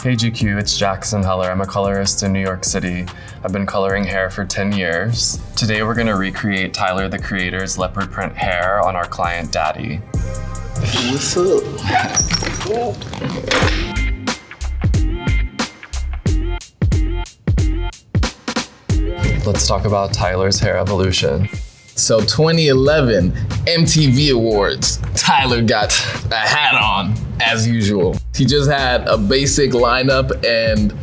Hey GQ, it's Jackson Heller. I'm a colorist in New York City. I've been coloring hair for 10 years. Today we're gonna recreate Tyler the Creator's leopard print hair on our client Daddy. What's up? Let's talk about Tyler's hair evolution. So 2011 MTV Awards, Tyler got a hat on as usual. He just had a basic lineup and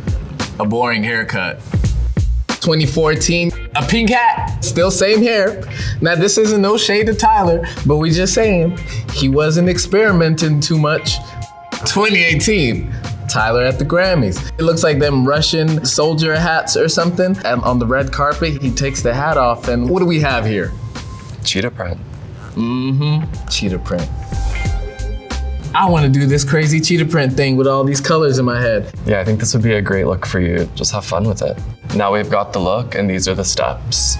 a boring haircut. 2014, a pink hat, still same hair. Now this isn't no shade to Tyler, but we just saying he wasn't experimenting too much. 2018, Tyler at the Grammys. It looks like them Russian soldier hats or something. And on the red carpet, he takes the hat off and what do we have here? Cheetah print. Cheetah print. I want to do this crazy cheetah print thing with all these colors in my head. Yeah, I think this would be a great look for you. Just have fun with it. Now we've got the look and these are the steps.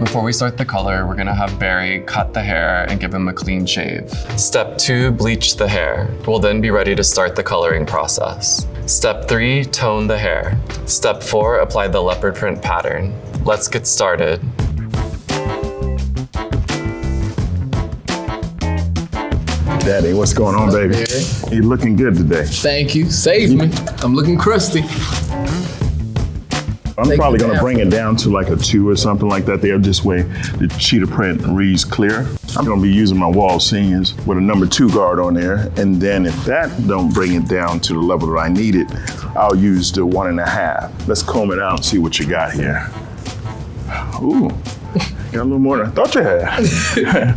Before we start the color, we're gonna have Barry cut the hair and give him a clean shave. Step 2, bleach the hair. We'll then be ready to start the coloring process. Step 3, tone the hair. Step 4, apply the leopard print pattern. Let's get started. Daddy, what's going on, baby? You're looking good today. Thank you, saved me. I'm looking crusty. I'm probably gonna bring it down to like a 2 or something like that there, just where the cheetah print reads clear. I'm gonna be using my wall seniors with a number 2 guard on there, and then if that don't bring it down to the level that I need it, I'll use the 1.5. Let's comb it out and see what you got here. Ooh, got a little more than I thought you had.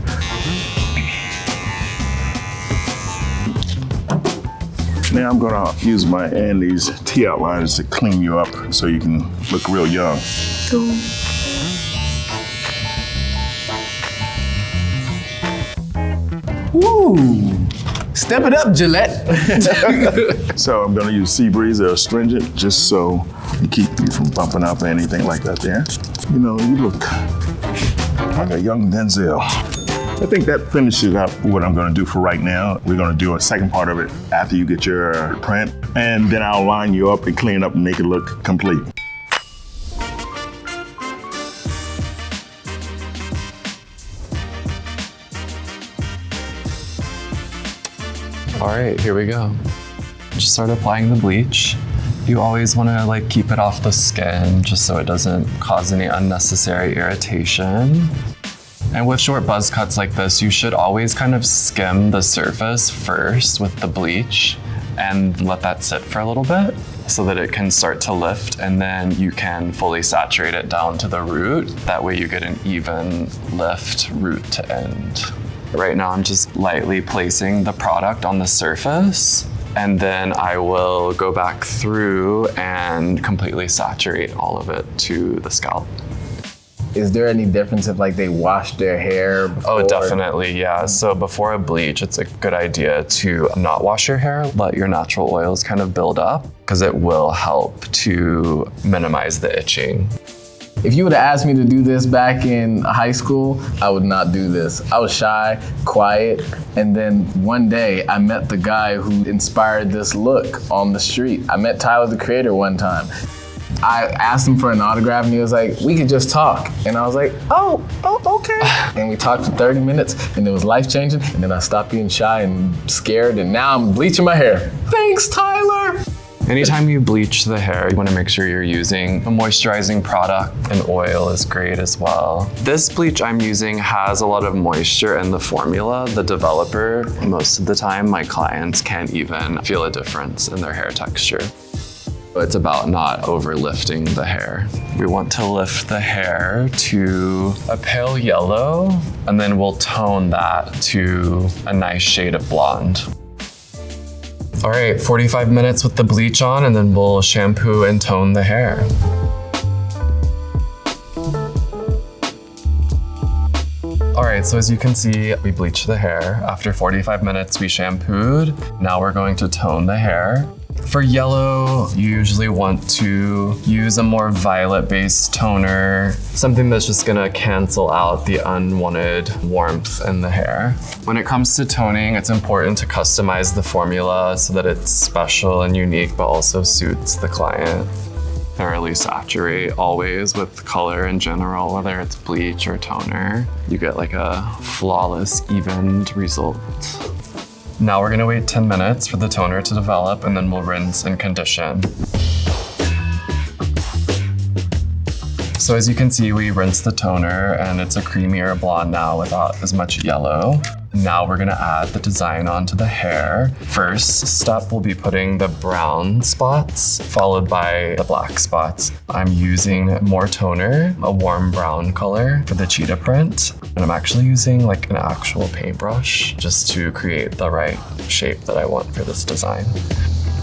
Now I'm gonna use my Andy's T outliners to clean you up so you can look real young. Woo! Step it up, Gillette. So I'm gonna use sea breeze that are astringent just so you keep you from bumping up or anything like that there. You know, you look like a young Denzel. I think that finishes up what I'm gonna do for right now. We're gonna do a second part of it after you get your print, and then I'll line you up and clean it up and make it look complete. All right, here we go. Just start applying the bleach. You always wanna keep it off the skin just so it doesn't cause any unnecessary irritation. And with short buzz cuts like this, you should always kind of skim the surface first with the bleach and let that sit for a little bit so that it can start to lift, and then you can fully saturate it down to the root. That way you get an even lift root to end. Right now I'm just lightly placing the product on the surface, and then I will go back through and completely saturate all of it to the scalp. Is there any difference if they wash their hair before? Oh, definitely, yeah. So before a bleach, it's a good idea to not wash your hair, let your natural oils kind of build up, because it will help to minimize the itching. If you would have asked me to do this back in high school, I would not do this. I was shy, quiet, and then one day I met the guy who inspired this look on the street. I met Tyler the Creator one time. I asked him for an autograph and he was like, we could just talk. And I was like, oh, okay. And we talked for 30 minutes and it was life-changing. And then I stopped being shy and scared and now I'm bleaching my hair. Thanks, Tyler. Anytime you bleach the hair, you want to make sure you're using a moisturizing product, and oil is great as well. This bleach I'm using has a lot of moisture in the formula. The developer, most of the time, my clients can't even feel a difference in their hair texture. It's about not overlifting the hair. We want to lift the hair to a pale yellow, and then we'll tone that to a nice shade of blonde. All right, 45 minutes with the bleach on, and then we'll shampoo and tone the hair. All right, so as you can see, we bleached the hair. After 45 minutes, we shampooed. Now we're going to tone the hair. For yellow, you usually want to use a more violet-based toner, something that's just gonna cancel out the unwanted warmth in the hair. When it comes to toning, it's important to customize the formula so that it's special and unique, but also suits the client. Thoroughly saturate always with color in general, whether it's bleach or toner. You get like a flawless, evened result. Now we're gonna wait 10 minutes for the toner to develop, and then we'll rinse and condition. So as you can see, we rinsed the toner and it's a creamier blonde now without as much yellow. Now we're gonna add the design onto the hair. First step, we'll be putting the brown spots, followed by the black spots. I'm using more toner, a warm brown color for the cheetah print. And I'm actually using like an actual paintbrush just to create the right shape that I want for this design.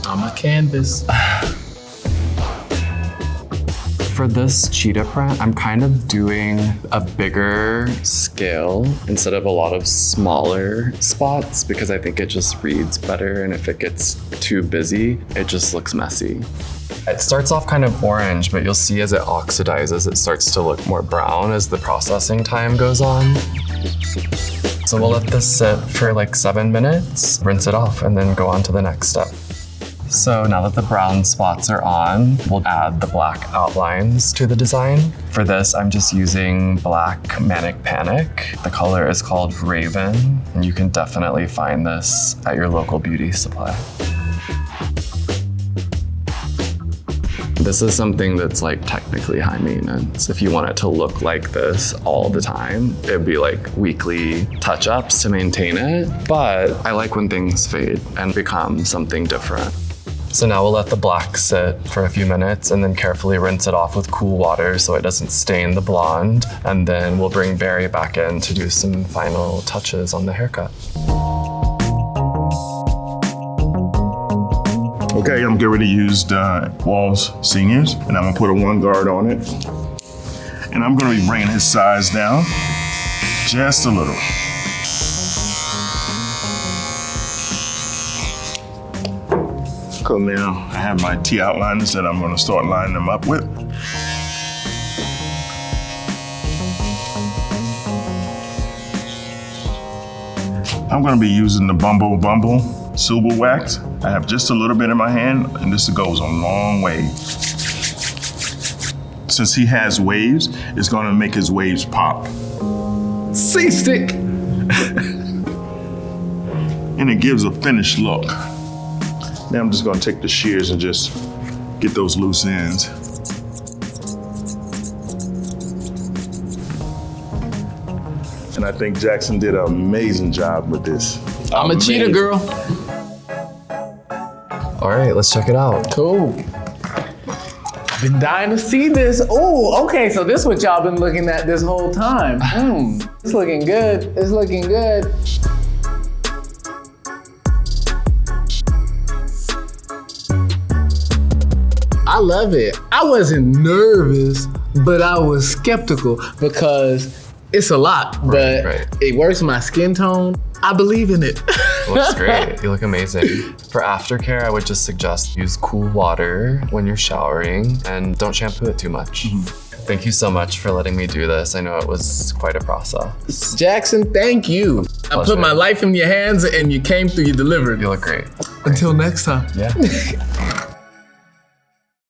I'm a canvas. For this cheetah print, I'm kind of doing a bigger scale instead of a lot of smaller spots because I think it just reads better, and if it gets too busy, it just looks messy. It starts off kind of orange, but you'll see as it oxidizes, it starts to look more brown as the processing time goes on. So we'll let this sit for like 7 minutes, rinse it off, and then go on to the next step. So now that the brown spots are on, we'll add the black outlines to the design. For this, I'm just using black Manic Panic. The color is called Raven, and you can definitely find this at your local beauty supply. This is something that's like technically high maintenance. If you want it to look like this all the time, it'd be like weekly touch-ups to maintain it. But I like when things fade and become something different. So now we'll let the black sit for a few minutes and then carefully rinse it off with cool water so it doesn't stain the blonde. And then we'll bring Barry back in to do some final touches on the haircut. Okay, I'm getting ready to use Walls Seniors, and I'm gonna put a 1 guard on it. And I'm gonna be bringing his size down just a little. Cool, now I have my T outliners that I'm gonna start lining them up with. I'm gonna be using the Bumble Silver Wax. I have just a little bit in my hand, and this goes a long way. Since he has waves, it's gonna make his waves pop. C-stick. And it gives a finished look. Now I'm just gonna take the shears and just get those loose ends. And I think Jackson did an amazing job with this. I'm a cheetah girl. All right, let's check it out. Cool. Been dying to see this. Oh, okay, so this is what y'all been looking at this whole time. It's looking good. It's looking good. I love it. I wasn't nervous, but I was skeptical because it's a lot, but it works my skin tone. I believe in it. Looks great. You look amazing. For aftercare, I would just suggest use cool water when you're showering and don't shampoo it too much. Thank you so much for letting me do this. I know it was quite a process. Jackson, thank you. I put my life in your hands and you came through, you delivered. You look great. Until next time. Yeah.